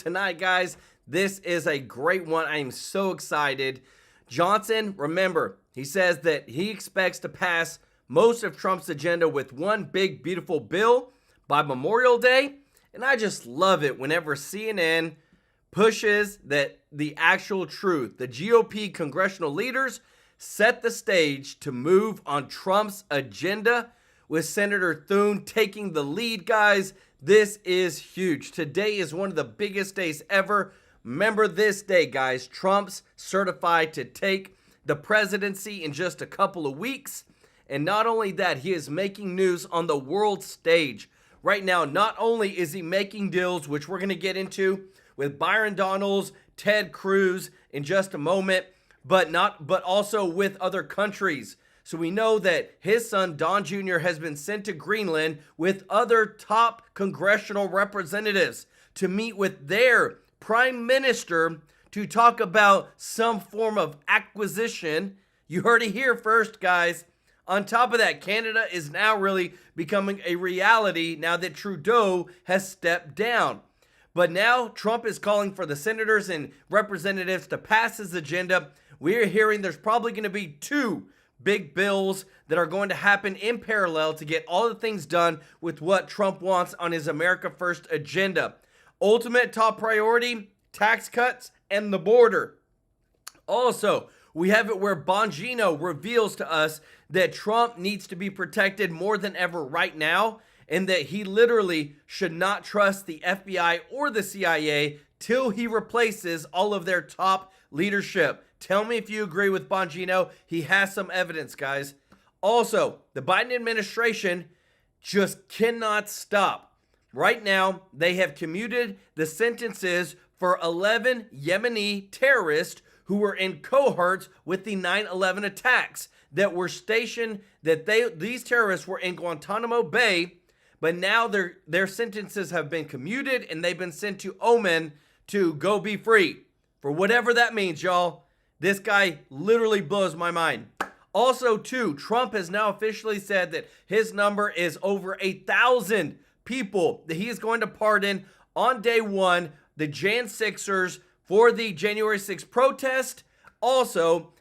tonight, guys. This is a great one. I am so excited. Johnson, remember, he says that he expects to pass most of Trump's agenda with one big, beautiful bill by Memorial Day. And I just love it whenever CNN pushes that the actual truth. The GOP congressional leaders set the stage to move on Trump's agenda, with Senator Thune taking the lead, guys. This is huge. Today is one of the biggest days ever. Remember this day, guys. Trump's certified to take the presidency in just a couple of weeks. And not only that, he is making news on the world stage. Right now, not only is he making deals, which we're going to get into with Byron Donalds, Ted Cruz in just a moment, but also with other countries. So we know that his son, Don Jr., has been sent to Greenland with other top congressional representatives to meet with their prime minister to talk about some form of acquisition. You heard it here first, guys. On top of that, Canada is now really becoming a reality now that Trudeau has stepped down. But now Trump is calling for the senators and representatives to pass his agenda. We're hearing there's probably going to be two big bills that are going to happen in parallel to get all the things done with what Trump wants on his America First agenda. Ultimate top priority, tax cuts and the border. Also, we have it where Bongino reveals to us that Trump needs to be protected more than ever right now, and that he literally should not trust the FBI or the CIA till he replaces all of their top leadership. Tell me if you agree with Bongino. He has some evidence, guys. Also, the Biden administration just cannot stop. Right now, they have commuted the sentences for 11 Yemeni terrorists who were in cohorts with the 9/11 attacks that were stationed, these terrorists were in Guantanamo Bay, but now their sentences have been commuted and they've been sent to Oman to go be free. For whatever that means, y'all. This guy literally blows my mind. Also, too, Trump has now officially said that his number is over 1,000 people that he is going to pardon on day one, the Jan 6ers for the January 6th protest. Also,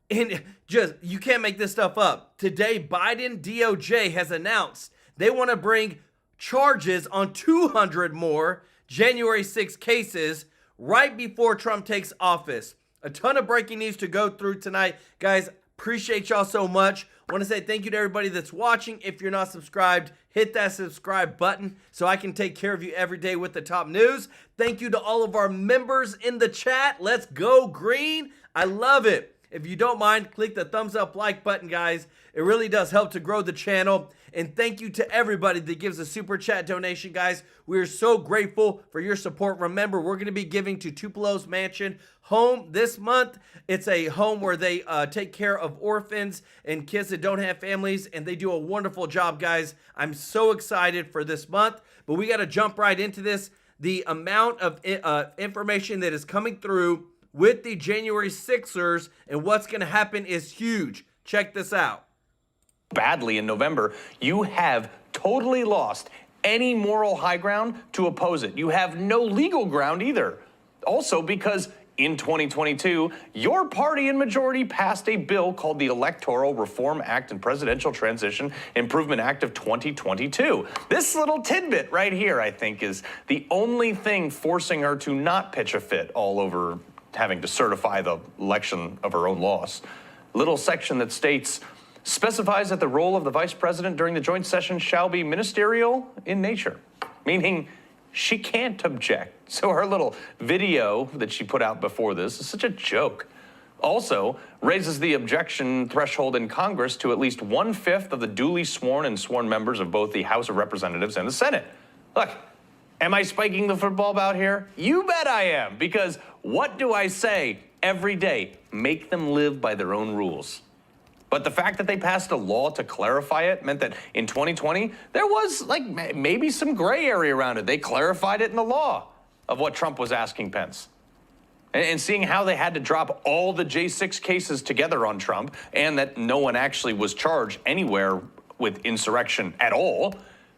you can't make this stuff up. Today, Biden DOJ has announced they want to bring charges on 200 more January 6 cases right before Trump takes office. A ton of breaking news to go through tonight. Guys, appreciate y'all so much. I want to say thank you to everybody that's watching. If you're not subscribed, hit that subscribe button so I can take care of you every day with the top news. Thank you to all of our members in the chat. Let's go green. I love it. If you don't mind, click the thumbs up like button, guys. It really does help to grow the channel. And thank you to everybody that gives a super chat donation, guys. We are so grateful for your support. Remember, we're going to be giving to Tupelo's Mansion Home this month. It's a home where they take care of orphans and kids that don't have families, and they do a wonderful job, guys. I'm so excited for this month, but we got to jump right into this. The amount of information that is coming through with the January 6ers and what's going to happen is huge. Check this out. Badly in November, you have totally lost any moral high ground to oppose it. You have no legal ground either. Also, because in 2022, your party and majority passed a bill called the Electoral Reform Act and Presidential Transition Improvement Act of 2022. This little tidbit right here, I think, is the only thing forcing her to not pitch a fit all over having to certify the election of her own loss. Little section that states, specifies that the role of the vice president during the joint session shall be ministerial in nature, meaning she can't object. So her little video that she put out before this is such a joke. Also raises the objection threshold in Congress to at least 1/5 of the duly sworn and sworn members of both the House of Representatives and the Senate. Look, am I spiking the football about here? You bet I am, because what do I say every day? Make them live by their own rules. But the fact that they passed a law to clarify it meant that in 2020, there was maybe some gray area around it. They clarified it in the law of what Trump was asking Pence. And seeing how they had to drop all the J6 cases together on Trump and that no one actually was charged anywhere with insurrection at all,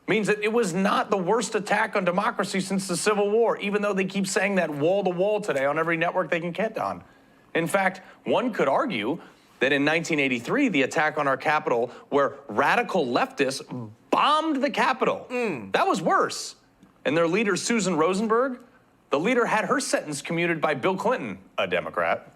means that it was not the worst attack on democracy since the Civil War, even though they keep saying that wall to wall today on every network they can get on. In fact, one could argue that in 1983, the attack on our Capitol, where radical leftists bombed the Capitol, that was worse. And their leader, Susan Rosenberg, the leader had her sentence commuted by Bill Clinton, a Democrat.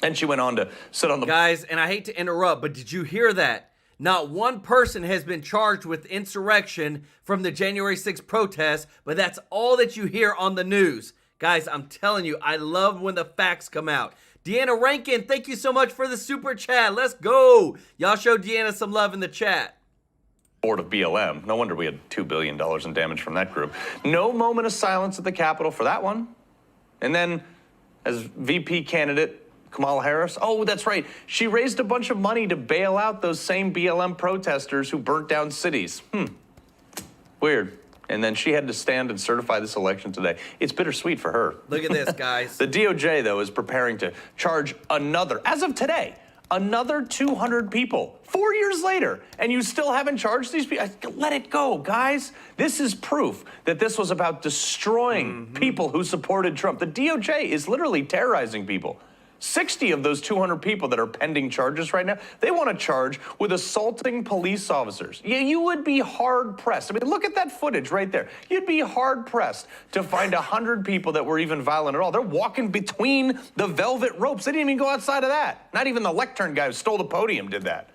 And she went on to sit on the... Guys, and I hate to interrupt, but did you hear that? Not one person has been charged with insurrection from the January 6th protests, but that's all that you hear on the news. Guys, I'm telling you, I love when the facts come out. Deanna Rankin, thank you so much for the super chat. Let's go. Y'all show Deanna some love in the chat. Board of BLM. No wonder we had $2 billion in damage from that group. No moment of silence at the Capitol for that one. And then, as VP candidate, Kamala Harris, oh, that's right. She raised a bunch of money to bail out those same BLM protesters who burnt down cities. Weird. And then she had to stand and certify this election today. It's bittersweet for her. Look at this, guys. The DOJ, though, is preparing to charge another, as of today, another 200 people 4 years later, and you still haven't charged these people? Let it go, guys. This is proof that this was about destroying people who supported Trump. The DOJ is literally terrorizing people. 60 of those 200 people that are pending charges right now, they want to charge with assaulting police officers. Yeah, you would be hard-pressed. I mean, look at that footage right there. You'd be hard-pressed to find 100 people that were even violent at all. They're walking between the velvet ropes. They didn't even go outside of that. Not even the lectern guy who stole the podium did that.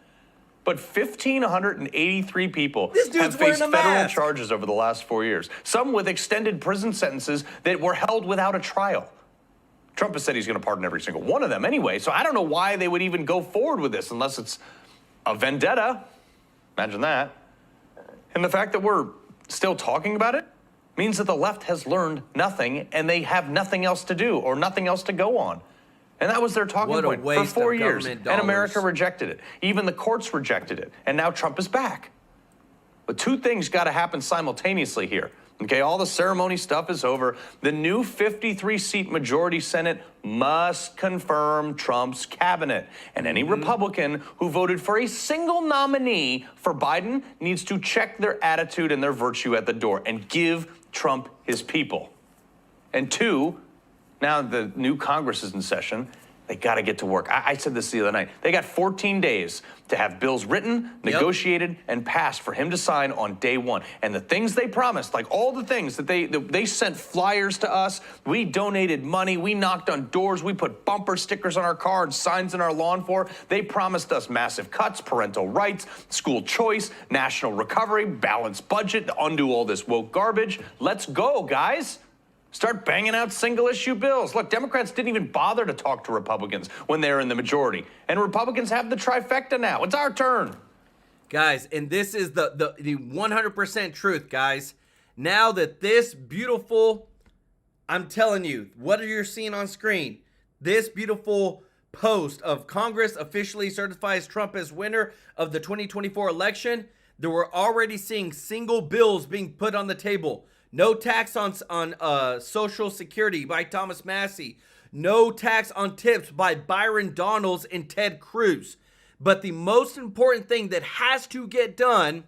But 1,583 people have faced federal charges over the last 4 years, some with extended prison sentences that were held without a trial. Trump has said he's going to pardon every single one of them anyway, so I don't know why they would even go forward with this unless it's a vendetta. Imagine that. And the fact that we're still talking about it means that the left has learned nothing and they have nothing else to do or nothing else to go on. And that was their talking point for 4 years. And America rejected it. Even the courts rejected it. And now Trump is back. But two things got to happen simultaneously here. Okay, all the ceremony stuff is over. The new 53-seat majority Senate must confirm Trump's cabinet. And any Republican who voted for a single nominee for Biden needs to check their attitude and their virtue at the door and give Trump his people. And two, now the new Congress is in session, they got to get to work. I said this the other night. They got 14 days to have bills written, negotiated, and passed for him to sign on day one. And the things they promised, like all the things that they sent flyers to us, we donated money, we knocked on doors, we put bumper stickers on our car and signs in our lawn for. They promised us massive cuts, parental rights, school choice, national recovery, balanced budget, undo all this woke garbage. Let's go, guys. Start banging out single-issue bills. Look, Democrats didn't even bother to talk to Republicans when they're in the majority. And Republicans have the trifecta now. It's our turn. Guys, and this is the 100% truth, guys. Now that this beautiful, I'm telling you, what you're seeing on screen, this beautiful post of Congress officially certifies Trump as winner of the 2024 election, that we're already seeing single bills being put on the table. No tax on Social Security by Thomas Massie. No tax on tips by Byron Donalds and Ted Cruz. But the most important thing that has to get done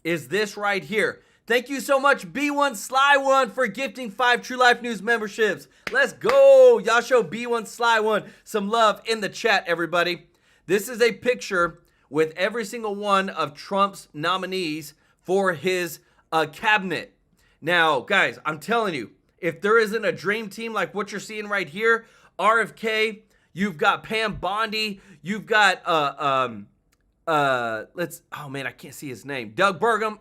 is this right here. Thank you so much, B1 Sly One, for gifting 5 True Life News memberships. Let's go. Y'all show B1 Sly One some love in the chat, everybody. This is a picture with every single one of Trump's nominees for his cabinet. Now, guys, I'm telling you, if there isn't a dream team like what you're seeing right here, RFK, you've got Pam Bondi, you've got, oh man, I can't see his name. Doug Burgum,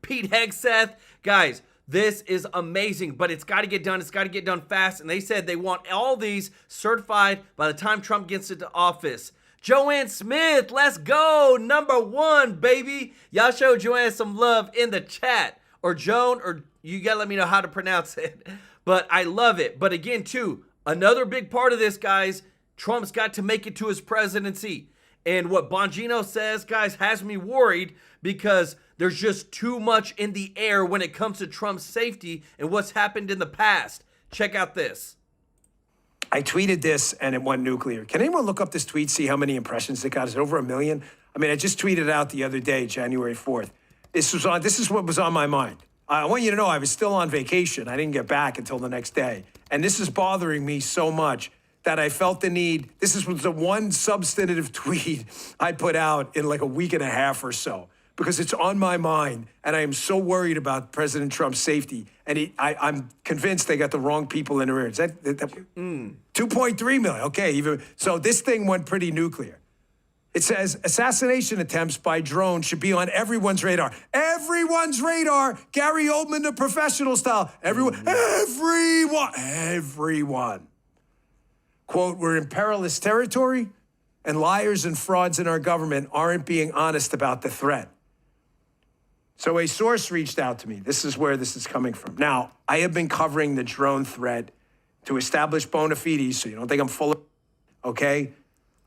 Pete Hegseth. Guys, this is amazing, but it's got to get done. It's got to get done fast. And they said they want all these certified by the time Trump gets into office. Joanne Smith, let's go. #1, baby. Y'all show Joanne some love in the chat. Or Joan, or you got to let me know how to pronounce it. But I love it. But again, too, another big part of this, guys, Trump's got to make it to his presidency. And what Bongino says, guys, has me worried because there's just too much in the air when it comes to Trump's safety and what's happened in the past. Check out this. I tweeted this and it went nuclear. Can anyone look up this tweet, see how many impressions it got? Is it over 1 million? I mean, I just tweeted out the other day, January 4th. This is what was on my mind. I want you to know I was still on vacation. I didn't get back until the next day. And this is bothering me so much that I felt the need. This was the one substantive tweet I put out in like a week and a half or so, because it's on my mind, and I am so worried about President Trump's safety. And I'm convinced they got the wrong people in their ears. 2.3 million. Okay, so this thing went pretty nuclear. It says assassination attempts by drone should be on everyone's radar. Everyone's radar. Gary Oldman, the professional style. Everyone. Quote, we're in perilous territory, and liars and frauds in our government aren't being honest about the threat. So a source reached out to me. This is where this is coming from. Now, I have been covering the drone threat to establish bona fides, so you don't think I'm full of, okay?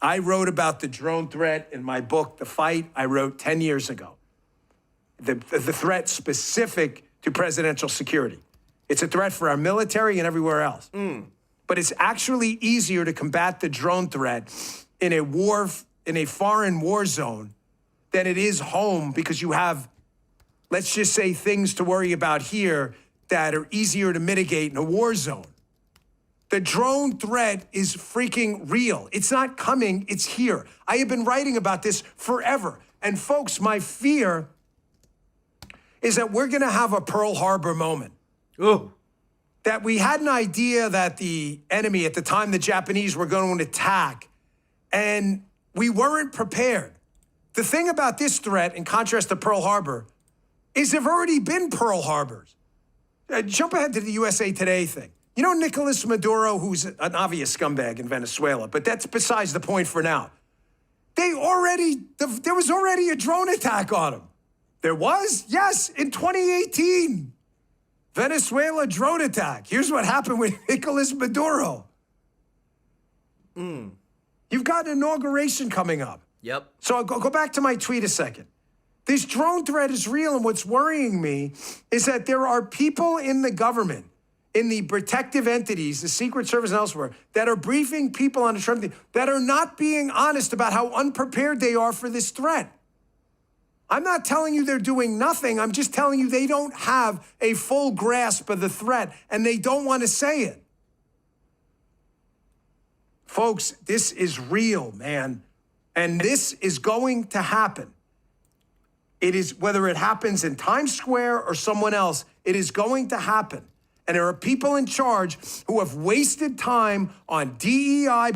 I wrote about the drone threat in my book, The Fight, I wrote 10 years ago. The threat specific to presidential security. It's a threat for our military and everywhere else. But it's actually easier to combat the drone threat in a foreign war zone than it is home, because you have, let's just say, things to worry about here that are easier to mitigate in a war zone. The drone threat is freaking real. It's not coming, it's here. I have been writing about this forever. And folks, my fear is that we're gonna have a Pearl Harbor moment. Ooh. That we had an idea that the enemy, at the time the Japanese, were going to attack, and we weren't prepared. The thing about this threat, in contrast to Pearl Harbor, is there have already been Pearl Harbors. Jump ahead to the USA Today thing. You know Nicolas Maduro, who's an obvious scumbag in Venezuela, but that's besides the point for now. There was already a drone attack on him. There was? Yes, in 2018. Venezuela drone attack. Here's what happened with Nicolas Maduro. You've got an inauguration coming up. Yep. So I'll go back to my tweet a second. This drone threat is real, and what's worrying me is that there are people in the government, in the protective entities, the Secret Service and elsewhere, that are briefing people on the Trump thing, that are not being honest about how unprepared they are for this threat. I'm not telling you they're doing nothing. I'm just telling you they don't have a full grasp of the threat, and they don't want to say it. Folks, this is real, man. And this is going to happen. It is, whether it happens in Times Square or someone else, it is going to happen. And there are people in charge who have wasted time on DEI.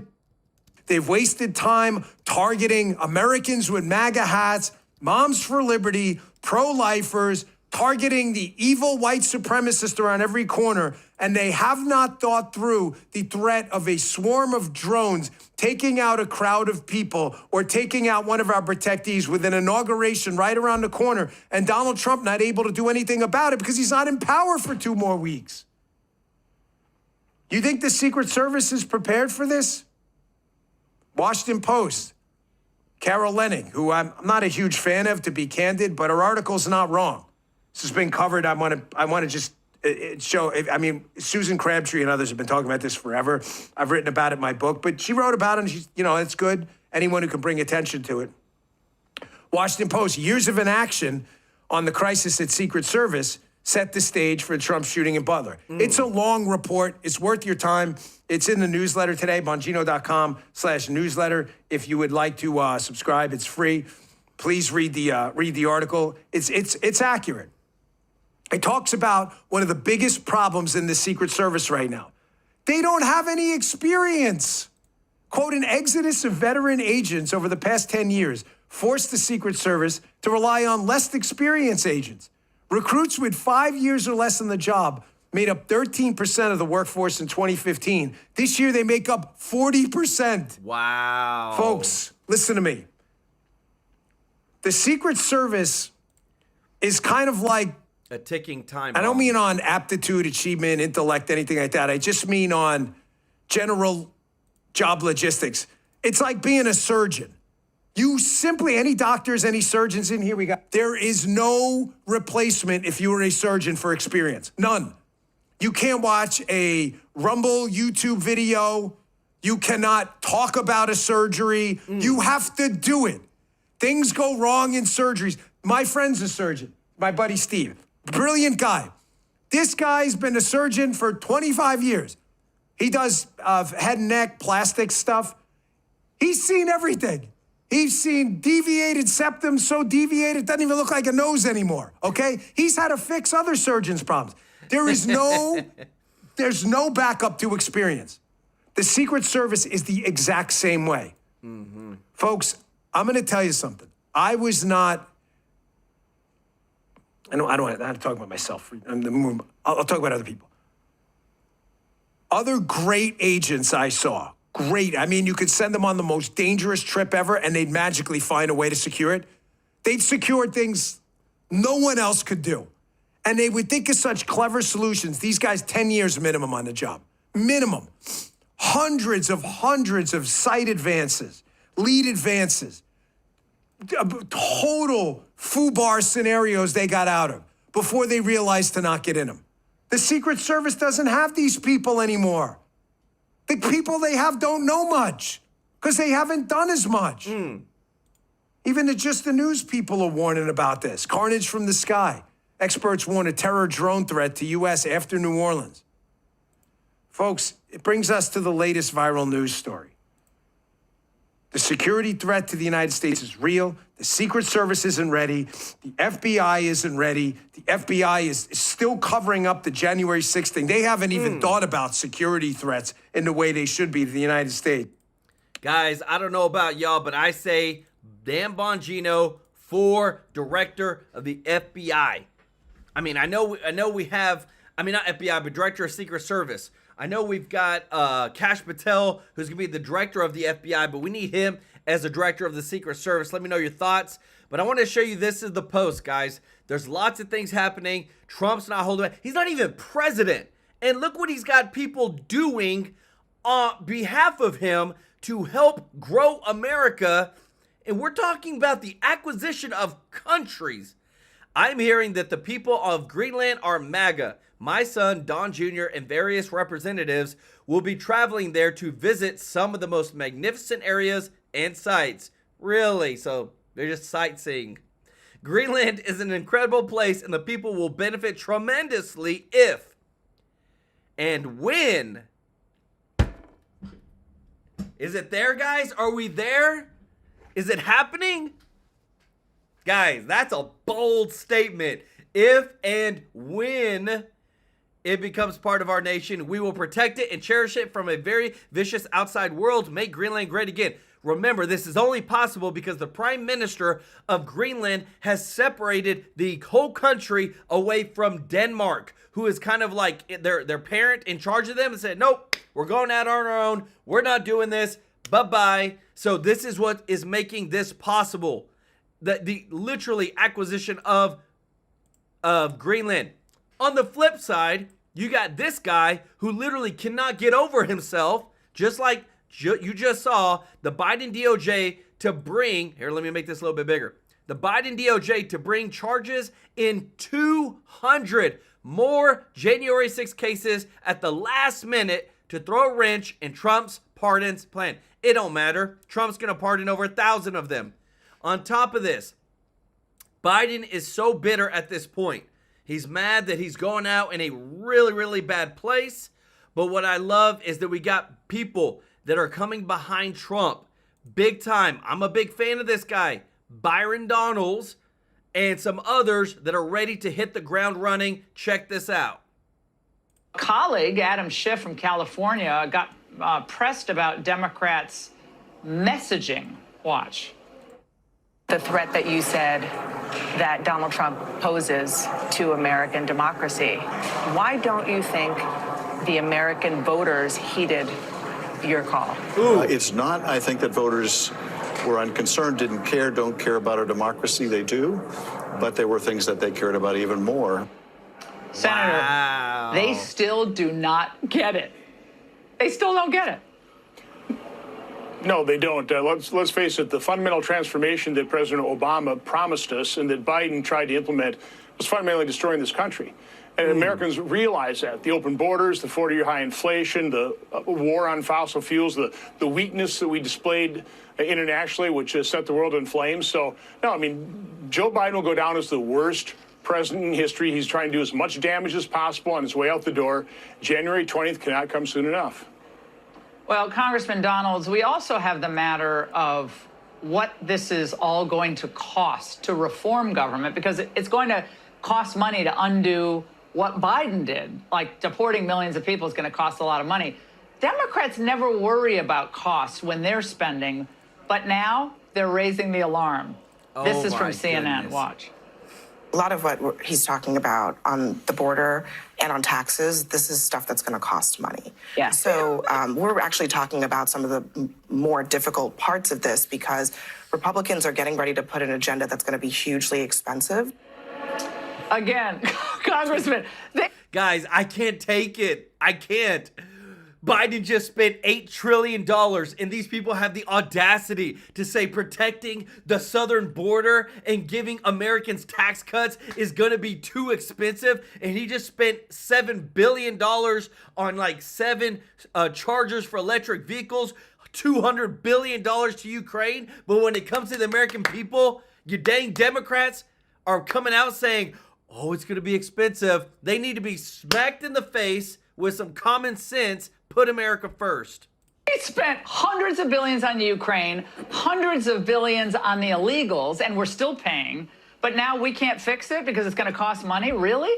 They've wasted time targeting Americans with MAGA hats, Moms for Liberty, pro-lifers, targeting the evil white supremacists around every corner, and they have not thought through the threat of a swarm of drones taking out a crowd of people or taking out one of our protectees with an inauguration right around the corner, and Donald Trump not able to do anything about it because he's not in power for 2 more weeks. You think the Secret Service is prepared for this? Washington Post. Carol Leonnig, who I'm not a huge fan of, to be candid, but her article's not wrong. This has been covered. I want to just show. I mean, Susan Crabtree and others have been talking about this forever. I've written about it in my book, but she wrote about it, and she's, it's good. Anyone who can bring attention to it. Washington Post, years of inaction on the crisis at Secret Service set the stage for Trump shooting in Butler. It's a long report. It's worth your time. It's in the newsletter today, bongino.com/newsletter. If you would like to subscribe, it's free. Please read the article. It's accurate. It talks about one of the biggest problems in the Secret Service right now. They don't have any experience. Quote, an exodus of veteran agents over the past 10 years forced the Secret Service to rely on less experienced agents. Recruits with 5 years or less on the job made up 13% of the workforce in 2015. This year, they make up 40%. Wow. Folks, listen to me. The Secret Service is kind of like a ticking time I don't bomb. mean on aptitude, achievement, intellect, anything like that. I just mean on general job logistics. It's like being a surgeon. You simply, any doctors, any surgeons in here, there is no replacement if you were a surgeon for experience. None. You can't watch a Rumble YouTube video. You cannot talk about a surgery. You have to do it. Things go wrong in surgeries. My friend's a surgeon. my buddy Steve. Brilliant guy. This guy's been a surgeon for 25 years. He does head and neck, plastic stuff. He's seen everything. He's seen deviated septum, so deviated, it doesn't even look like a nose anymore, okay? He's had to fix other surgeons' problems. There's no backup to experience. The Secret Service is the exact same way. Mm-hmm. Folks, I'm going to tell you something. I was not, I don't have to talk about myself. I'll talk about other people. Other great agents I saw, great. I mean, you could send them on the most dangerous trip ever and they'd magically find a way to secure it. They'd secure things no one else could do. And they would think of such clever solutions. These guys, 10 years minimum on the job. Minimum. Hundreds of site advances, lead advances, total FUBAR scenarios they got out of before they realized to not get in them. The Secret Service doesn't have these people anymore. The people they have don't know much because they haven't done as much. Even the news people are warning about this. Carnage from the sky. Experts warn a terror drone threat to U.S. after New Orleans. Folks, it brings us to the latest viral news story. The security threat to the United States is real. The Secret Service isn't ready. The FBI isn't ready. The FBI is still covering up the January 6th thing. They haven't even thought about security threats in the way they should be to the United States. Guys, I don't know about y'all, but I say Dan Bongino for director of the FBI. I mean, I know we have, not FBI, but director of Secret Service. I know we've got Kash Patel, who's going to be the director of the FBI, but we need him as the director of the Secret Service. Let me know your thoughts. But I want to show you, this is the post, guys. There's lots of things happening. Trump's not holding back. He's not even president. And look what he's got people doing on behalf of him to help grow America. And we're talking about the acquisition of countries. I'm hearing that the people of Greenland are MAGA. My son, Don Jr., and various representatives will be traveling there to visit some of the most magnificent areas and sites. Really? So they're just sightseeing. Greenland is an incredible place, and the people will benefit tremendously if and when. Is it there, guys? Are we there? Is it happening? Guys, that's a bold statement. If and when it becomes part of our nation, we will protect it and cherish it from a very vicious outside world. Make Greenland great again. Remember, this is only possible because the Prime Minister of Greenland has separated the whole country away from Denmark, who is kind of like their parent in charge of them, and said, nope, we're going out on our own. We're not doing this. Bye-bye. So this is what is making this possible. The literally acquisition of Greenland. On the flip side, you got this guy who literally cannot get over himself, just like you just saw the Biden DOJ to bring, here, let me make this a little bit bigger. The Biden DOJ to bring charges in 200 more January 6 cases at the last minute to throw a wrench in Trump's pardons plan. It don't matter. Trump's going to pardon over 1,000 of them. On top of this, Biden is so bitter at this point. He's mad that he's going out in a really, really bad place. But what I love is that we got people that are coming behind Trump big time. I'm a big fan of this guy, Byron Donalds, and some others that are ready to hit the ground running. Check this out. Colleague Adam Schiff from California got pressed about Democrats' messaging. Watch. The threat that you said that Donald Trump poses to American democracy, why don't you think the American voters heeded your call? It's not. I think that voters were unconcerned, didn't care, don't care about our democracy. They do. But there were things that they cared about even more. Senator, wow. They still do not get it. They still don't get it. No, they don't. Let's face it, the fundamental transformation that President Obama promised us and that Biden tried to implement was fundamentally destroying this country. And Americans realize that. The open borders, the 40-year high inflation, the war on fossil fuels, the weakness that we displayed internationally, which has set the world in flames. So, no, I mean, Joe Biden will go down as the worst president in history. He's trying to do as much damage as possible on his way out the door. January 20th cannot come soon enough. Well, Congressman Donalds, we also have the matter of what this is all going to cost to reform government, because it's going to cost money to undo what Biden did. Like deporting millions of people is going to cost a lot of money. Democrats never worry about costs when they're spending, but now they're raising the alarm. This is from CNN. Goodness. Watch. A lot of what he's talking about on the border and on taxes, this is stuff that's going to cost money. Yeah. So we're actually talking about some of the more difficult parts of this because Republicans are getting ready to put an agenda that's going to be hugely expensive. Again, Congressman, Guys, I can't take it. I can't. Biden just spent $8 trillion, and these people have the audacity to say protecting the southern border and giving Americans tax cuts is going to be too expensive. And he just spent $7 billion on like 7 chargers for electric vehicles, $200 billion to Ukraine. But when it comes to the American people, you dang Democrats are coming out saying, oh, it's going to be expensive. They need to be smacked in the face with some common sense. Put America first. he spent hundreds of billions on Ukraine, hundreds of billions on the illegals, and we're still paying. But now we can't fix it because it's going to cost money? Really?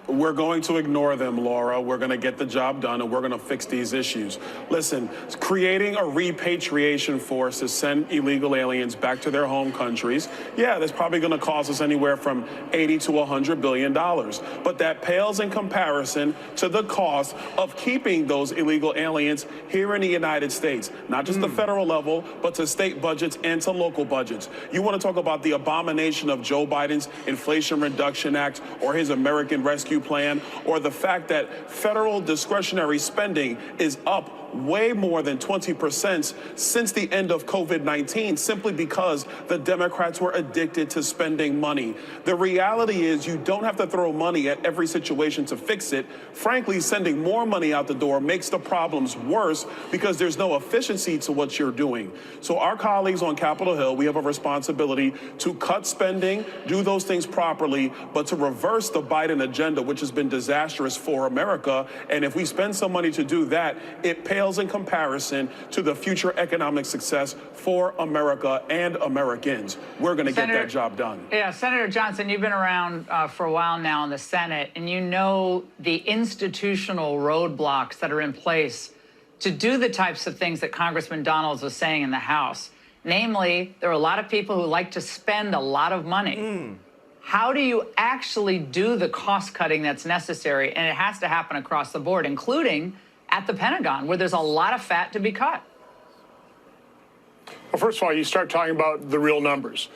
We're going to ignore them, Laura. We're going to get the job done, and we're going to fix these issues. Listen, creating a repatriation force to send illegal aliens back to their home countries, yeah, that's probably going to cost us anywhere from $80 to $100 billion. But that pales in comparison to the cost of keeping those illegal aliens here in the United States, not just the federal level, but to state budgets and to local budgets. You want to talk about the abomination of Joe Biden's Inflation Reduction Act or his American Rescue Plan, or the fact that federal discretionary spending is up way more than 20% since the end of COVID-19, simply because the Democrats were addicted to spending money. The reality is you don't have to throw money at every situation to fix it. Frankly, sending more money out the door makes the problems worse because there's no efficiency to what you're doing. So our colleagues on Capitol Hill, we have a responsibility to cut spending, do those things properly, but to reverse the Biden agenda, which has been disastrous for America. And if we spend some money to do that, it pales in comparison to the future economic success for America and Americans. We're going to get that job done. Yeah, Senator Johnson, you've been around for a while now in the Senate, and you know the institutional roadblocks that are in place to do the types of things that Congressman Donalds was saying in the House. Namely, there are a lot of people who like to spend a lot of money. How do you actually do the cost cutting that's necessary? And it has to happen across the board, including at the Pentagon, where there's a lot of fat to be cut. Well, first of all, you start talking about the real numbers,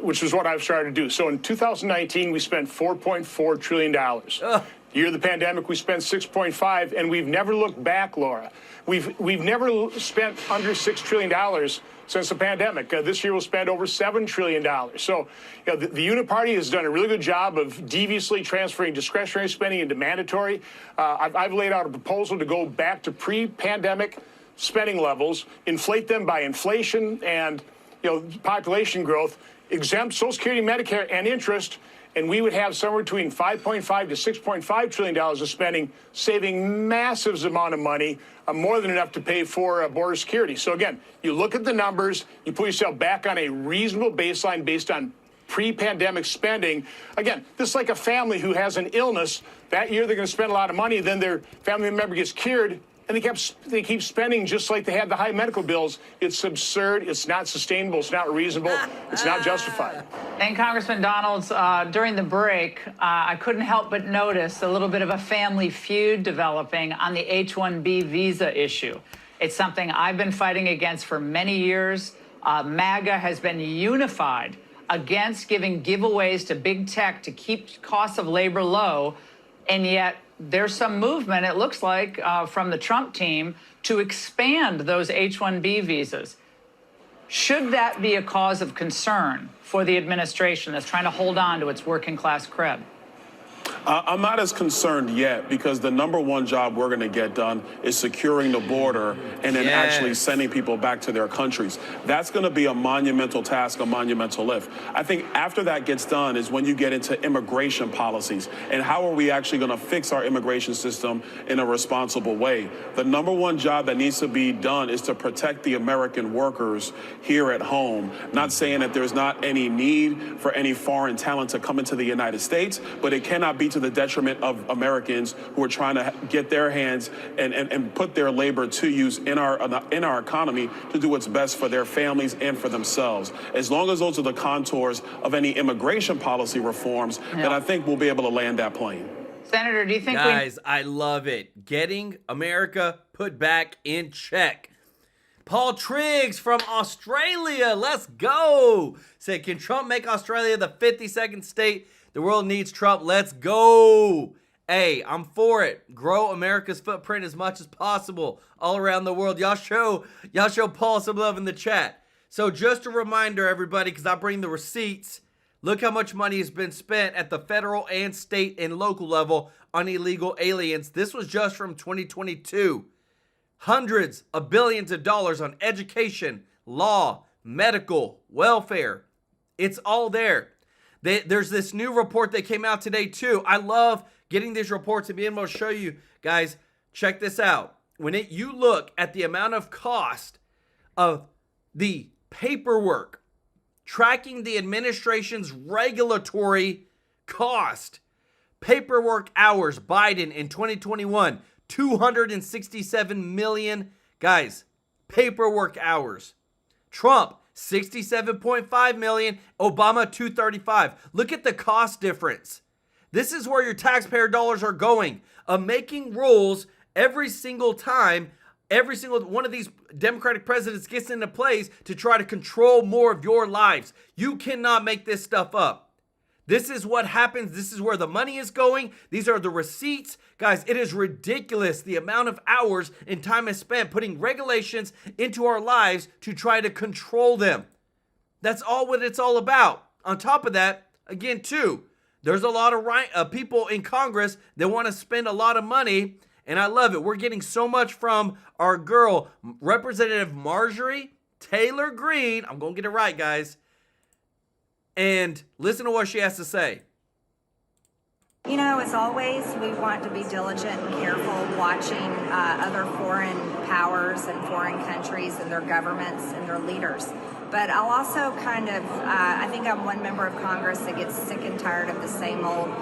which is what I've started to do. So in 2019, we spent $4.4 trillion. The year of the pandemic, we spent 6.5, and we've never looked back, Laura. We've never spent under $6 trillion since the pandemic. This year we'll spend over $7 trillion. So, you know, the Unit Party has done a really good job of deviously transferring discretionary spending into mandatory. I've laid out a proposal to go back to pre-pandemic spending levels, inflate them by inflation and, you know, population growth, exempt Social Security, Medicare, and interest, and we would have somewhere between $5.5 to $6.5 trillion of spending, saving massive amount of money, more than enough to pay for border security. So again, you look at the numbers, you put yourself back on a reasonable baseline based on pre-pandemic spending. Again, this is like a family who has an illness. That year they're going to spend a lot of money, then their family member gets cured, and they keep spending just like they had the high medical bills. It's absurd. It's not sustainable. It's not reasonable. It's not justified. And Congressman Donalds, during the break, I couldn't help but notice a little bit of a family feud developing on the H-1B visa issue. It's something I've been fighting against for many years. MAGA has been unified against giving giveaways to big tech to keep costs of labor low, and yet there's some movement, it looks like, from the Trump team to expand those H-1B visas. Should that be a cause of concern for the administration that's trying to hold on to its working class cred? I'm not as concerned yet because the number one job we're going to get done is securing the border and then actually sending people back to their countries. That's going to be a monumental task, a monumental lift. I think after that gets done is when you get into immigration policies and how are we actually going to fix our immigration system in a responsible way. The number one job that needs to be done is to protect the American workers here at home. Not saying that there's not any need for any foreign talent to come into the United States, but it cannot be to the detriment of Americans who are trying to get their hands and put their labor to use in our economy to do what's best for their families and for themselves. As long as those are the contours of any immigration policy reforms, then I think we'll be able to land that plane. Senator, do you think Guys, I love it. Getting America put back in check. Paul Triggs from Australia, let's go. Said, can Trump make Australia the 52nd state? The world needs Trump. Let's go. Hey, I'm for it. Grow America's footprint as much as possible all around the world. Y'all show Paul some love in the chat. So just a reminder, everybody, because I bring the receipts. Look how much money has been spent at the federal and state and local level on illegal aliens. This was just from 2022. Hundreds of billions of dollars on education, law, medical, welfare. It's all there. There's this new report that came out today too. I love getting these reports and being able to show you guys. Check this out. When you look at the amount of cost of the paperwork, tracking the administration's regulatory cost, paperwork hours, Biden in 2021, 267 million, guys, paperwork hours. Trump, 67.5 million, Obama, 235. Look at the cost difference. This is where your taxpayer dollars are going, of making rules every single time every single one of these Democratic presidents gets into place to try to control more of your lives. You cannot make this stuff up. This is what happens. This is where the money is going. These are the receipts. Guys, it is ridiculous the amount of hours and time is spent putting regulations into our lives to try to control them. That's all what it's all about. On top of that, again, too, there's a lot of people in Congress that want to spend a lot of money, and I love it. We're getting so much from our girl, Representative Marjorie Taylor Greene. I'm going to get it right, guys. And listen to what she has to say. You know, as always, we want to be diligent and careful watching other foreign powers and foreign countries and their governments and their leaders. But I'll also I think I'm one member of Congress that gets sick and tired of the same old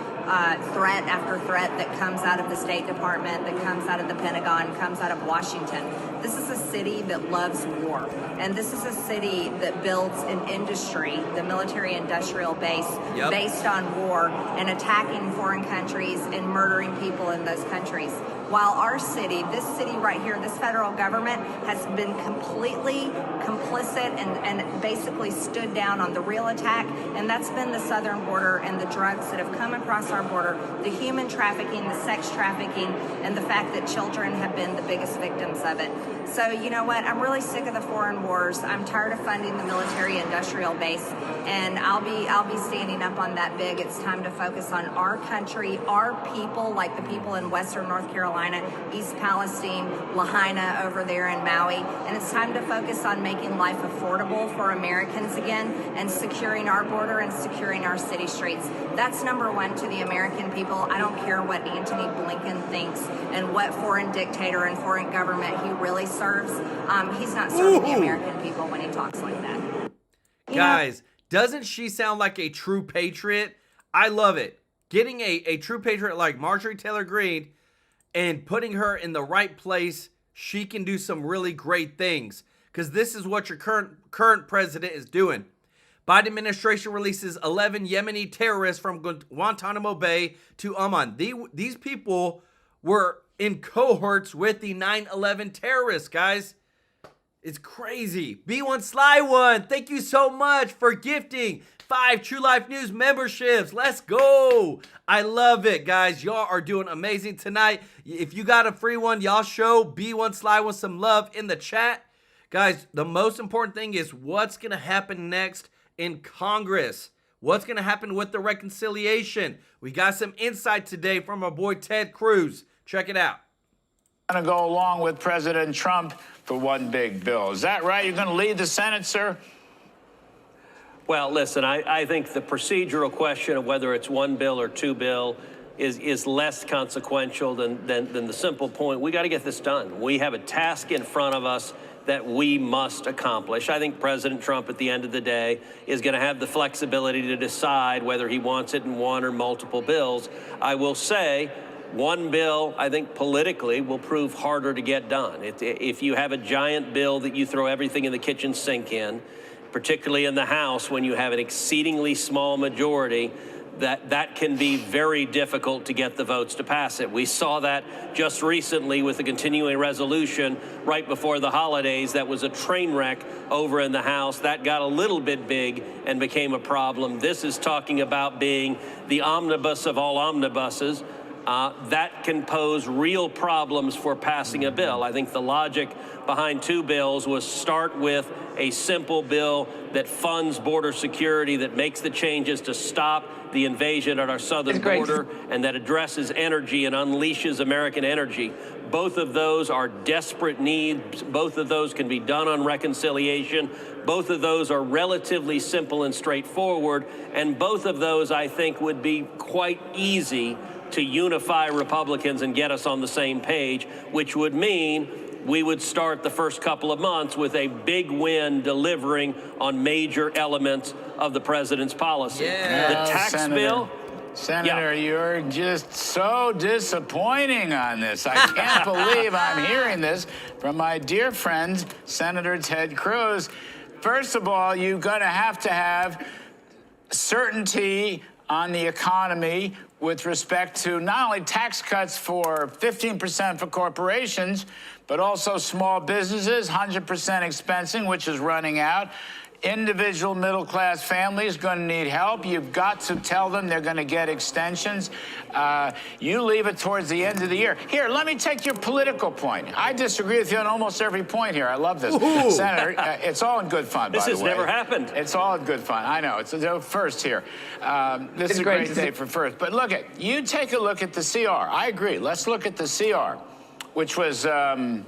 threat after threat that comes out of the State Department, that comes out of the Pentagon, comes out of Washington. This is a city that loves war, and this is a city that builds an industry, the military-industrial base, based on war and attacking foreign countries and murdering people in those countries. While our city, this city right here, this federal government has been completely complicit and basically stood down on the real attack, and that's been the southern border and the drugs that have come across our border, the human trafficking, the sex trafficking, and the fact that children have been the biggest victims of it. So you know what? I'm really sick of the foreign wars. I'm tired of funding the military-industrial base, and I'll be standing up on that big. It's time to focus on our country, our people, like the people in Western North Carolina, East Palestine, Lahaina over there in Maui, and it's time to focus on making life affordable for Americans again and securing our border and securing our city streets. That's number one to the American people. I don't care what Antony Blinken thinks and what foreign dictator and foreign government he really serves. He's not serving the American people when he talks like that. Guys, doesn't she sound like a true patriot? I love it. Getting a true patriot like Marjorie Taylor Greene and putting her in the right place, she can do some really great things. Because this is what your current president is doing. Biden administration releases 11 Yemeni terrorists from Guantanamo Bay to Oman. These people were in cohorts with the 9/11 terrorists, guys. It's crazy. B1 Sly One, thank you so much for gifting 5 TrueLife News memberships. Let's go. I love it, guys. Y'all are doing amazing tonight. If you got a free one, y'all show B1 Sly One some love in the chat. Guys, the most important thing is what's going to happen next in Congress. What's going to happen with the reconciliation? We got some insight today from our boy Ted Cruz. Check it out. Going to go along with President Trump for one big bill. Is that right? You're going to lead the Senate, sir? Well, listen, I think the procedural question of whether it's one bill or two bill is less consequential than the simple point. We got to get this done. We have a task in front of us that we must accomplish. I think President Trump, at the end of the day, is going to have the flexibility to decide whether he wants it in one or multiple bills. I will say, one bill, I think politically, will prove harder to get done. If you have a giant bill that you throw everything in the kitchen sink in, particularly in the House, when you have an exceedingly small majority, that can be very difficult to get the votes to pass it. We saw that just recently with the continuing resolution right before the holidays. That was a train wreck over in the House. That got a little bit big and became a problem. This is talking about being the omnibus of all omnibuses. That can pose real problems for passing a bill. I think the logic behind two bills was start with a simple bill that funds border security, that makes the changes to stop the invasion at our southern border, and that addresses energy and unleashes American energy. Both of those are desperate needs. Both of those can be done on reconciliation. Both of those are relatively simple and straightforward. And both of those, I think, would be quite easy to unify Republicans and get us on the same page, which would mean we would start the first couple of months with a big win delivering on major elements of the president's policy. Yeah. The tax bill. Senator, you're just so disappointing on this. I can't believe I'm hearing this from my dear friend, Senator Ted Cruz. First of all, you're going to have certainty on the economy with respect to not only tax cuts for 15% for corporations, but also small businesses, 100% expensing, which is running out. Individual middle-class families going to need help. You've got to tell them they're going to get extensions. You leave it towards the end of the year. Here, let me take your political point. I disagree with you on almost every point here. I love this. Ooh. Senator, it's all in good fun, by the way. This has never happened. It's all in good fun. I know. It's a first here. This is a great day for first. But look, you take a look at the CR. I agree. Let's look at the CR, which was a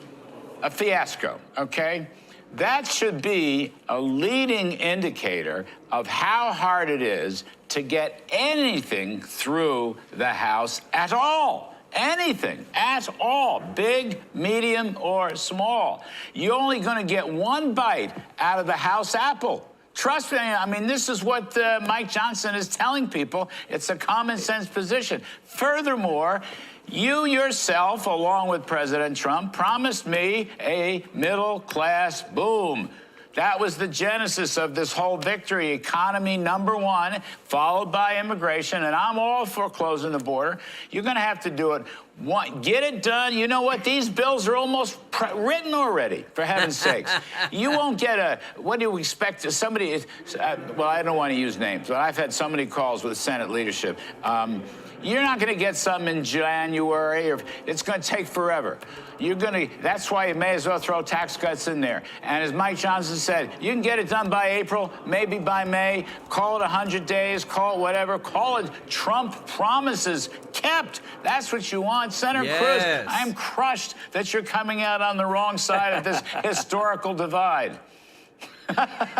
fiasco, okay? That should be a leading indicator of how hard it is to get anything through the House at all. Anything at all, big, medium, or small. You're only going to get one bite out of the House apple. Trust me, I mean, this is what Mike Johnson is telling people. It's a common sense position. Furthermore, you yourself, along with President Trump, promised me a middle-class boom. That was the genesis of this whole victory. Economy #1, followed by immigration, and I'm all for closing the border. You're going to have to do it. Get it done. You know what? These bills are almost written already, for heaven's sakes. You won't get what do you expect? Somebody, well, I don't want to use names, but I've had so many calls with Senate leadership. You're not going to get something in January, or it's going to take forever. That's why you may as well throw tax cuts in there. And as Mike Johnson said, you can get it done by April, maybe by May, call it 100 days, call it whatever, call it Trump promises kept. That's what you want. Senator Cruz, I am crushed that you're coming out on the wrong side of this historical divide.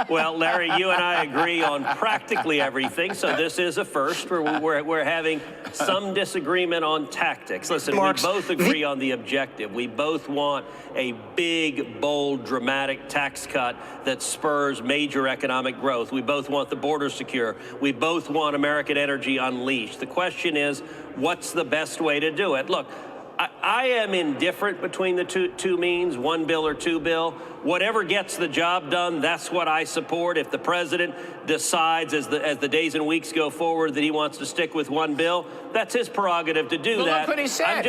Well, Larry, you and I agree on practically everything, so this is a first. We're having some disagreement on tactics. Listen, we both agree on the objective. We both want a big, bold, dramatic tax cut that spurs major economic growth. We both want the border secure. We both want American energy unleashed. The question is, what's the best way to do it? Look, I am indifferent between the two means, one bill or two bill. Whatever gets the job done, that's what I support. If the president decides as the days and weeks go forward that he wants to stick with one bill, that's his prerogative to do that. Look what he said.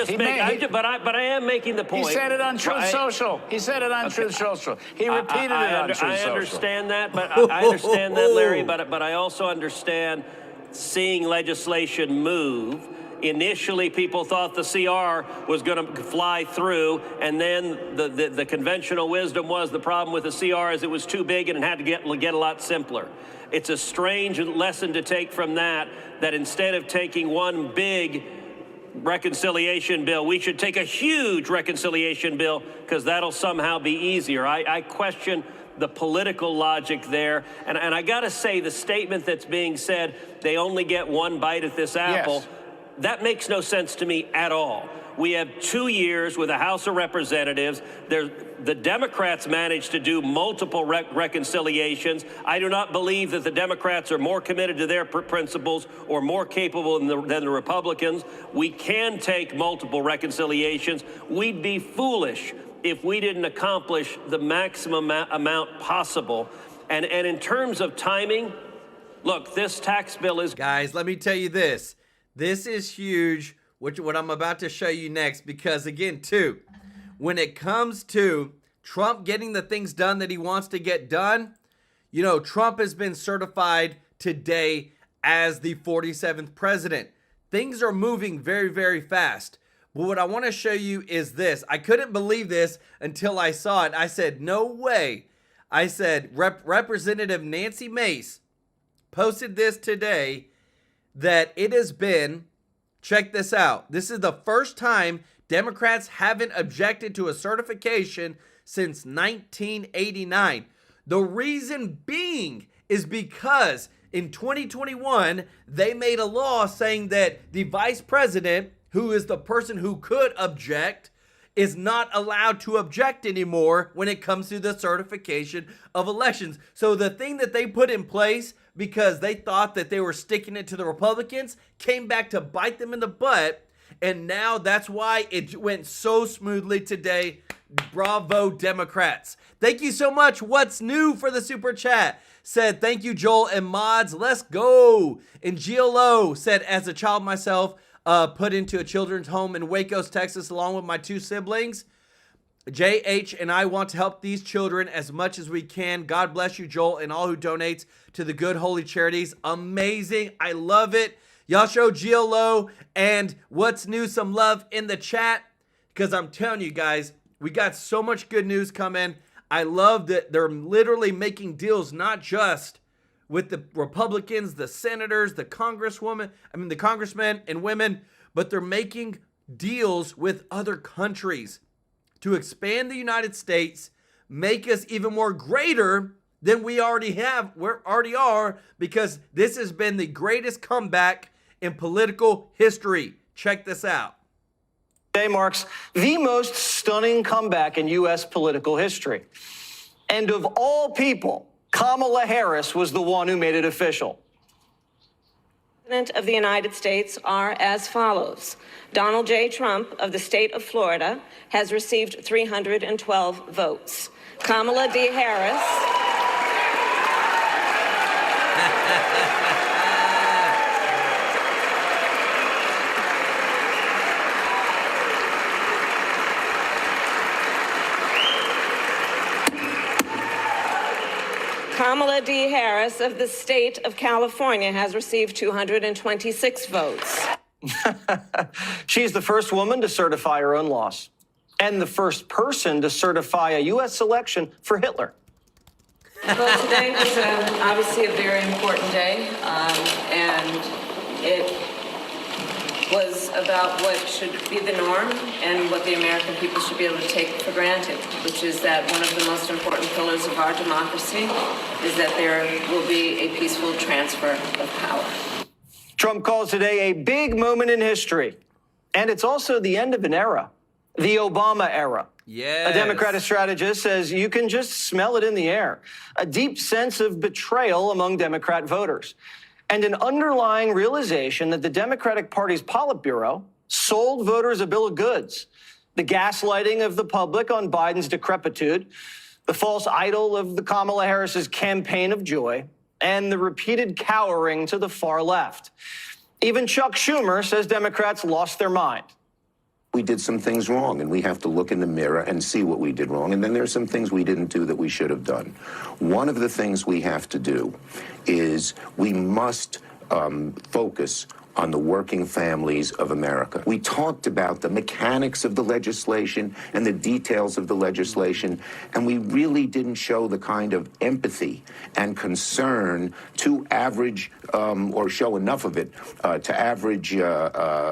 But I am making the point. He said it on Truth Social. He said it on Truth Social. He repeated it on Truth Social. I understand that, but I understand that, Larry. But I also understand seeing legislation move Initially, people thought the CR was going to fly through, and then the conventional wisdom was the problem with the CR is it was too big and it had to get a lot simpler. It's a strange lesson to take from that instead of taking one big reconciliation bill, we should take a huge reconciliation bill because that'll somehow be easier. I question the political logic there. And I got to say, the statement that's being said, they only get one bite at this apple, Yes. That makes no sense to me at all. We have 2 years with the House of Representatives. The Democrats managed to do multiple reconciliations. I do not believe that the Democrats are more committed to their principles or more capable than the Republicans. We can take multiple reconciliations. We'd be foolish if we didn't accomplish the maximum amount possible. And in terms of timing, look, this tax bill is... Guys, let me tell you this. This is huge, what I'm about to show you next, because again, too, when it comes to Trump getting the things done that he wants to get done, you know, Trump has been certified today as the 47th president. Things are moving very, very fast. But what I want to show you is this. I couldn't believe this until I saw it. I said, no way. I said, Representative Nancy Mace posted this today, that it has been, check this out, this is the first time Democrats haven't objected to a certification since 1989. The reason being is because in 2021, they made a law saying that the vice president, who is the person who could object, is not allowed to object anymore when it comes to the certification of elections. So the thing that they put in place, because they thought that they were sticking it to the Republicans, came back to bite them in the butt. And now that's why it went so smoothly today. Bravo, Democrats. Thank you so much. What's new for the super chat? Said, thank you, Joel and mods. Let's go. And GLO said, as a child myself, put into a children's home in Waco, Texas, along with my 2 siblings. JH and I want to help these children as much as we can. God bless you, Joel, and all who donates to the good holy charities. Amazing. I love it. Y'all show GLO and what's new some love in the chat, because I'm telling you guys, we got so much good news coming. I love that they're literally making deals, not just with the Republicans, the senators, the congressmen and women, but they're making deals with other countries to expand the United States, make us even more greater than we already are, because this has been the greatest comeback in political history. Check this out. Today marks the most stunning comeback in U.S. political history. And of all people, Kamala Harris was the one who made it official. President of the United States are as follows. Donald J. Trump of the state of Florida has received 312 votes. Kamala D. Harris. Kamala D. Harris of the state of California has received 226 votes. She's the first woman to certify her own loss and the first person to certify a U.S. election for Hitler. Well, today was obviously a very important day, and it was about what should be the norm and what the American people should be able to take for granted, which is that one of the most important pillars of our democracy is that there will be a peaceful transfer of power. Trump calls today a big moment in history, and it's also the end of an era, the Obama era. Yes. A Democratic strategist says you can just smell it in the air, a deep sense of betrayal among Democrat voters, and an underlying realization that the Democratic Party's Politburo sold voters a bill of goods, the gaslighting of the public on Biden's decrepitude, the false idol of the Kamala Harris's campaign of joy, and the repeated cowering to the far left. Even Chuck Schumer says Democrats lost their mind. We did some things wrong, and we have to look in the mirror and see what we did wrong. And then there are some things we didn't do that we should have done. One of the things we have to do is we must focus on the working families of America. We talked about the mechanics of the legislation and the details of the legislation, and we really didn't show the kind of empathy and concern to average, or show enough of it, to average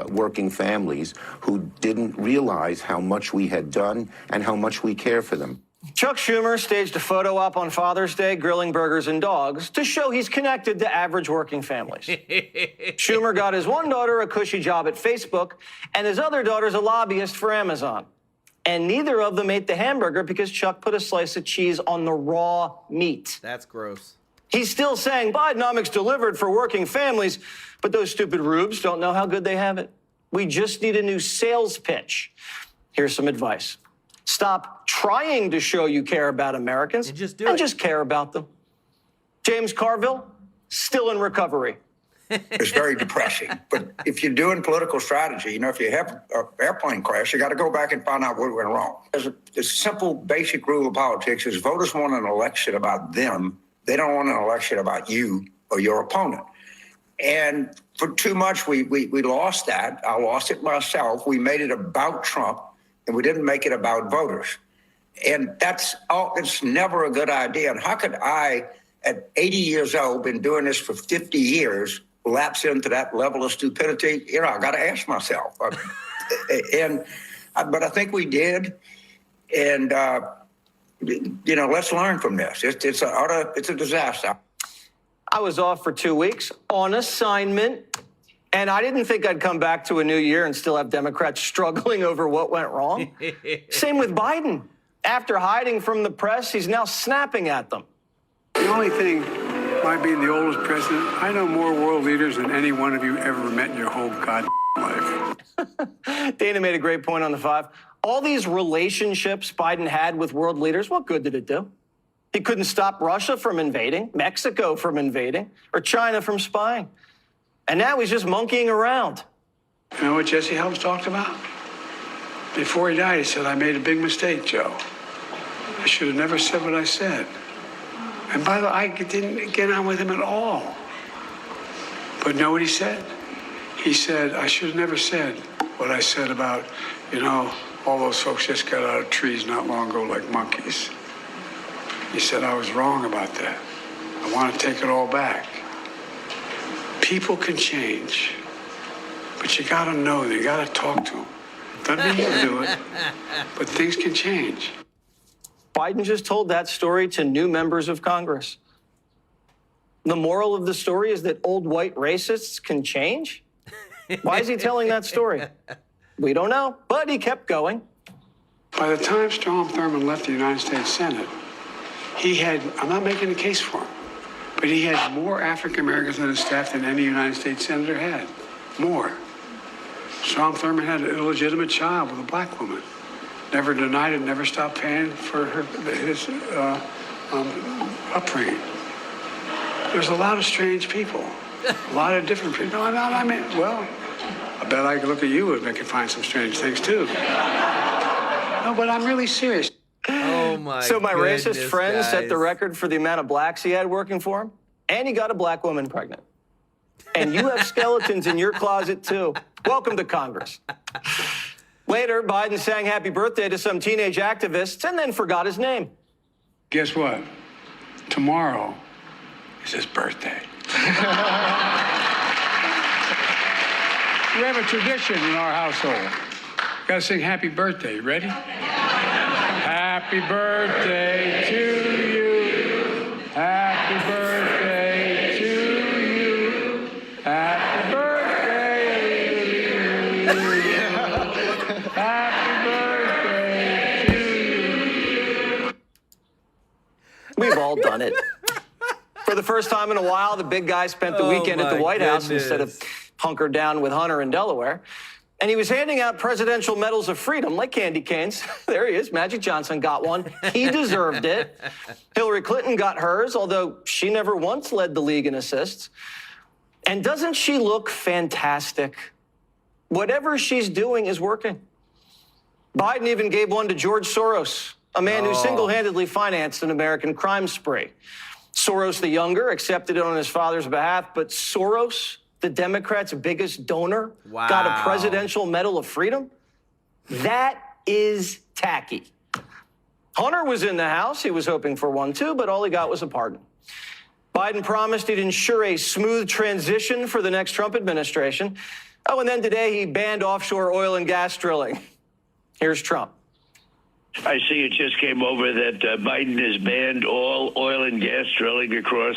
working families who didn't realize how much we had done and how much we care for them. Chuck Schumer staged a photo op on Father's Day grilling burgers and dogs to show he's connected to average working families. Schumer got his one daughter a cushy job at Facebook, and his other daughter's a lobbyist for Amazon. And neither of them ate the hamburger because Chuck put a slice of cheese on the raw meat. That's gross. He's still saying Bidenomics delivered for working families, but those stupid rubes don't know how good they have it. We just need a new sales pitch. Here's some advice. Stop trying to show you care about Americans and just care about them. James Carville, still in recovery. It's very depressing. But if you're doing political strategy, you know, if you have an airplane crash, you got to go back and find out what went wrong. The simple, basic rule of politics is voters want an election about them. They don't want an election about you or your opponent. And for too much, we lost that. I lost it myself. We made it about Trump, and we didn't make it about voters. And that's all. It's never a good idea. And how could I, at 80 years old, been doing this for 50 years, lapse into that level of stupidity? You know, I got to ask myself. But I think we did. And, you know, let's learn from this. It's a disaster. I was off for 2 weeks on assignment, and I didn't think I'd come back to a new year and still have Democrats struggling over what went wrong. Same with Biden. After hiding from the press, he's now snapping at them. The only thing, my being the oldest president, I know more world leaders than any one of you ever met in your whole goddamn life. Dana made a great point on the 5. All these relationships Biden had with world leaders, what good did it do? He couldn't stop Russia from invading, Mexico from invading, or China from spying. And now he's just monkeying around. You know what Jesse Helms talked about? Before he died, he said, I made a big mistake, Joe. I should have never said what I said. And by the way, I didn't get on with him at all. But know what he said? He said, I should have never said what I said about, you know, all those folks just got out of trees not long ago like monkeys. He said, I was wrong about that. I want to take it all back. People can change, but you got to know them. You got to talk to them. Doesn't mean you'll do it, but things can change. Biden just told that story to new members of Congress. The moral of the story is that old white racists can change? Why is he telling that story? We don't know, but he kept going. By the time Strom Thurmond left the United States Senate, he had, I'm not making a case for him, but he had more African Americans on his staff than any United States senator had. More. Strom Thurmond had an illegitimate child with a black woman. Never denied it, never stopped paying for his upbringing. There's a lot of strange people, a lot of different people. No, I mean, well, I bet I could look at you and I could find some strange things too. No, but I'm really serious. Oh my So my racist friend guys. set the record for the amount of blacks he had working for him, and he got a black woman pregnant. And you have skeletons in your closet too. Welcome to Congress. Later, Biden sang happy birthday to some teenage activists and then forgot his name. Guess what? Tomorrow is his birthday. We have a tradition in our household. Gotta sing happy birthday. You ready? Happy birthday to you. Happy birthday to you. Happy birthday to you. Happy birthday to you. We've all done it. For the first time in a while, the big guy spent the weekend at the White House instead of hunkered down with Hunter in Delaware. And he was handing out presidential medals of freedom like candy canes. There he is. Magic Johnson got one. He deserved it. Hillary Clinton got hers, although she never once led the league in assists. And doesn't she look fantastic? Whatever she's doing is working. Biden even gave one to George Soros, a man who single-handedly financed an American crime spree. Soros the younger accepted it on his father's behalf, but Soros the Democrats' biggest donor, Wow. got a Presidential Medal of Freedom? That is tacky. Hunter was in the House. He was hoping for one, too, but all he got was a pardon. Biden promised he'd ensure a smooth transition for the next Trump administration. Oh, and then today he banned offshore oil and gas drilling. Here's Trump. I see it just came over that Biden has banned all oil and gas drilling across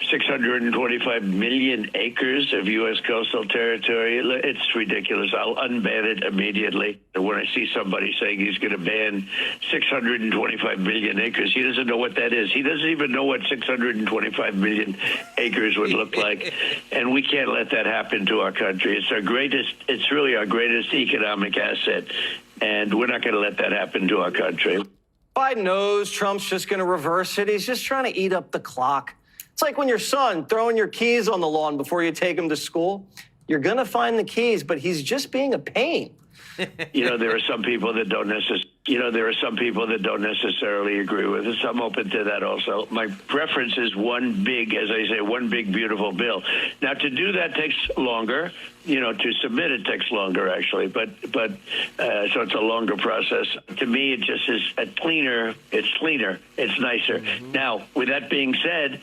625 million acres of U.S. coastal territory. It's ridiculous. I'll unban it immediately. When I see somebody saying he's going to ban 625 million acres, he doesn't know what that is. He doesn't even know what 625 million acres would look like. And we can't let that happen to our country. It's really our greatest economic asset. And we're not going to let that happen to our country. Biden knows Trump's just going to reverse it. He's just trying to eat up the clock. It's like when your son throwing your keys on the lawn before you take him to school. You're going to find the keys, but he's just being a pain. There are some people that don't necessarily agree with us. I'm open to that also. My preference is one big beautiful bill. Now, to do that takes longer. To submit it takes longer, actually. But so it's a longer process. To me, it just is cleaner. It's cleaner. It's nicer. Mm-hmm. Now, with that being said,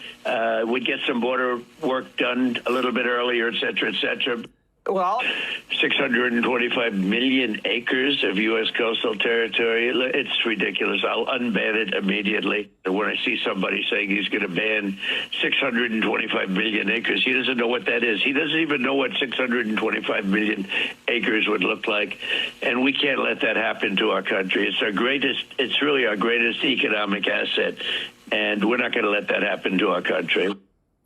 we'd get some border work done a little bit earlier, et cetera, et cetera. Well, 625 million acres of U.S. coastal territory. It's ridiculous. I'll unban it immediately. When I see somebody saying he's going to ban 625 million acres, he doesn't know what that is. He doesn't even know what 625 million acres would look like. And we can't let that happen to our country. It's really our greatest economic asset. And we're not going to let that happen to our country.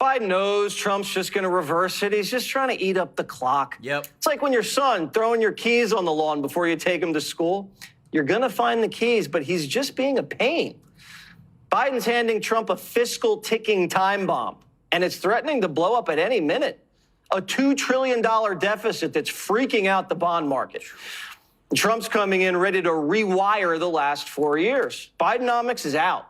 Biden knows Trump's just going to reverse it. He's just trying to eat up the clock. Yep. It's like when your son throwing your keys on the lawn before you take him to school. You're going to find the keys, but he's just being a pain. Biden's handing Trump a fiscal ticking time bomb, and it's threatening to blow up at any minute. A $2 trillion deficit that's freaking out the bond market. And Trump's coming in ready to rewire the last 4 years. Bidenomics is out.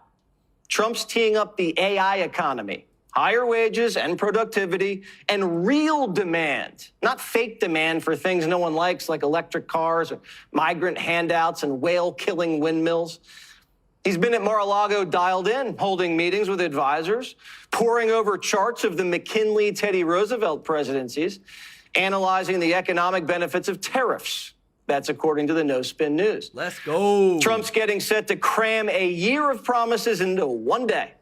Trump's teeing up the AI economy. Higher wages and productivity and real demand, not fake demand for things no one likes like electric cars or migrant handouts and whale-killing windmills. He's been at Mar-a-Lago dialed in, holding meetings with advisors, poring over charts of the McKinley, Teddy Roosevelt presidencies, analyzing the economic benefits of tariffs. That's according to the No Spin News. Let's go. Trump's getting set to cram a year of promises into one day.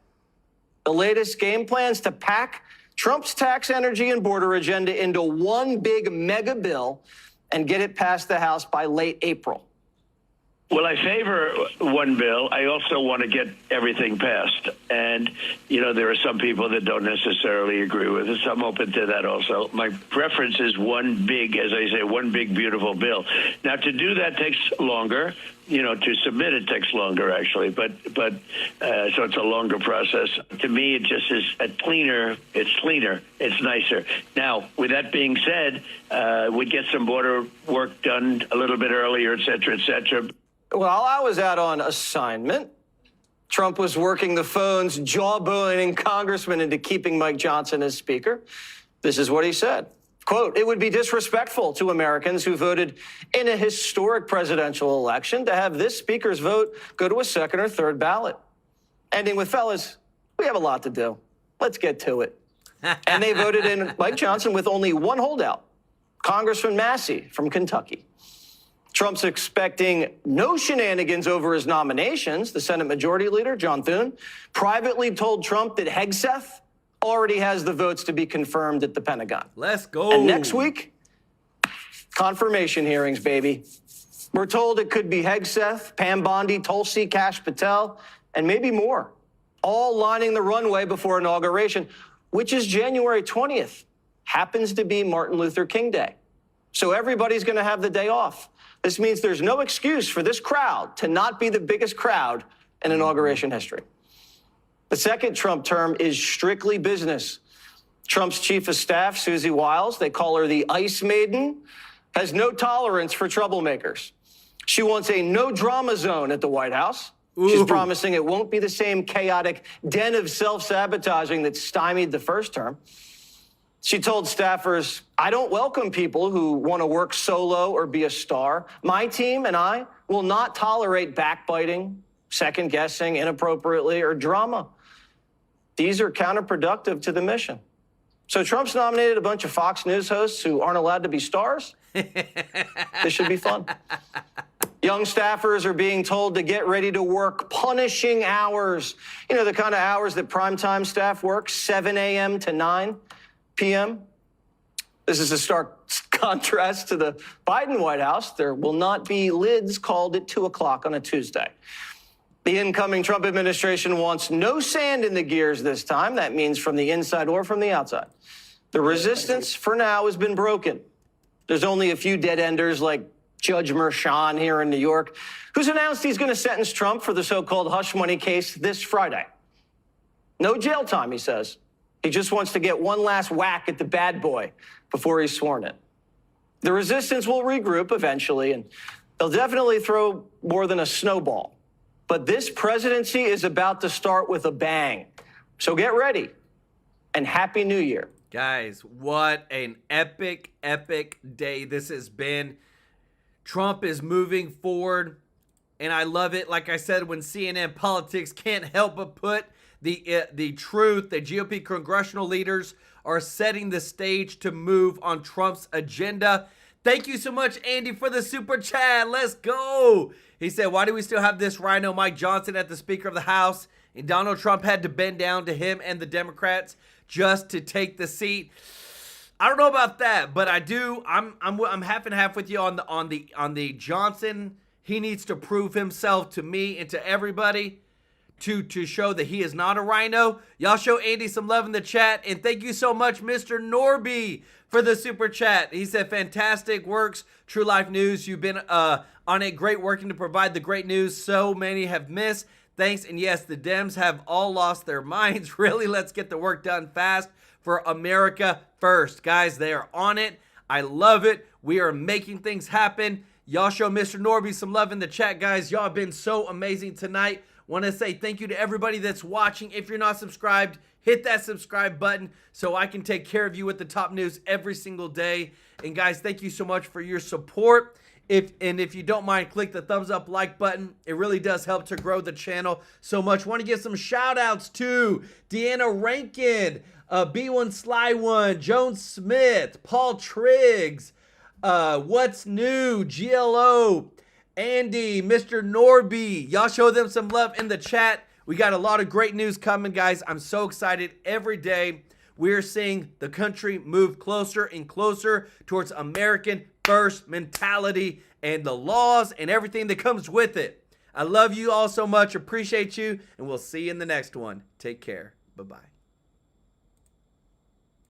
The latest game plans to pack Trump's tax, energy, and border agenda into one big mega bill and get it past the House by late April. Well, I favor one bill. I also want to get everything passed. And, there are some people that don't necessarily agree with us. I'm open to that also. My preference is one big beautiful bill. Now, to do that takes longer. To submit it takes longer, actually. But so it's a longer process. To me, it just is cleaner. It's cleaner. It's nicer. Now, with that being said, we'd get some border work done a little bit earlier, et cetera, et cetera. Well, I was out on assignment. Trump was working the phones, jawboning congressmen into keeping Mike Johnson as speaker. This is what he said. Quote, "It would be disrespectful to Americans who voted in a historic presidential election to have this speaker's vote go to a second or third ballot." Ending with, fellas, we have a lot to do. Let's get to it. And they voted in Mike Johnson with only one holdout, Congressman Massey from Kentucky. Trump's expecting no shenanigans over his nominations. The Senate Majority Leader, John Thune, privately told Trump that Hegseth already has the votes to be confirmed at the Pentagon. Let's go. And next week, confirmation hearings, baby. We're told it could be Hegseth, Pam Bondi, Tulsi, Kash Patel, and maybe more, all lining the runway before inauguration, which is January 20th. Happens to be Martin Luther King Day. So everybody's going to have the day off. This means there's no excuse for this crowd to not be the biggest crowd in inauguration history. The second Trump term is strictly business. Trump's chief of staff, Susie Wiles, they call her the Ice Maiden, has no tolerance for troublemakers. She wants a no-drama zone at the White House. She's promising it won't be the same chaotic den of self-sabotaging that stymied the first term. She told staffers, I don't welcome people who want to work solo or be a star. My team and I will not tolerate backbiting, second-guessing inappropriately, or drama. These are counterproductive to the mission. So Trump's nominated a bunch of Fox News hosts who aren't allowed to be stars? This should be fun. Young staffers are being told to get ready to work punishing hours. You know, the kind of hours that primetime staff work, 7 a.m. to 9 p.m. This is a stark contrast to the Biden White House. There will not be lids called at 2 o'clock on a Tuesday. The incoming Trump administration wants no sand in the gears this time. That means from the inside or from the outside. The resistance for now has been broken. There's only a few dead-enders like Judge Merchan here in New York, who's announced he's going to sentence Trump for the so-called hush money case this Friday. No jail time, he says. He just wants to get one last whack at the bad boy before he's sworn in. The resistance will regroup eventually, and they'll definitely throw more than a snowball. But this presidency is about to start with a bang. So get ready, and Happy New Year. Guys, what an epic, epic day this has been. Trump is moving forward, and I love it. Like I said, when CNN Politics can't help but put the truth, the GOP congressional leaders are setting the stage to move on Trump's agenda. Thank you so much, Andy, for the super chat. Let's go. He said, why do we still have this rhino Mike Johnson at the Speaker of the House? And Donald Trump had to bend down to him and the Democrats just to take the seat. I don't know about that, but I do. I'm half and half with you on the Johnson. He needs to prove himself to me and to everybody to show that he is not a rhino. Y'all show Andy some love in the chat, and thank you so much, Mr. Norby, for the super chat. He said, fantastic works, True Life News. You've been on it, great working to provide the great news so many have missed. Thanks, and yes, the Dems have all lost their minds. Really, let's get the work done fast for America first. Guys, they are on it. I love it. We are making things happen. Y'all show Mr. Norby some love in the chat, guys. Y'all have been so amazing tonight. Want to say thank you to everybody that's watching. If you're not subscribed, hit that subscribe button so I can take care of you with the top news every single day. And guys, thank you so much for your support. If you don't mind, click the thumbs up like button. It really does help to grow the channel so much. Want to give some shout outs to Deanna Rankin, B1 Sly One, Joan Smith, Paul Triggs, What's New, GLO, Andy, Mr. Norby. Y'all show them some love in the chat. We got a lot of great news coming, guys. I'm so excited. Every day we're seeing the country move closer and closer towards American first mentality and the laws and everything that comes with it. I love you all so much. Appreciate you. And we'll see you in the next one. Take care. Bye-bye.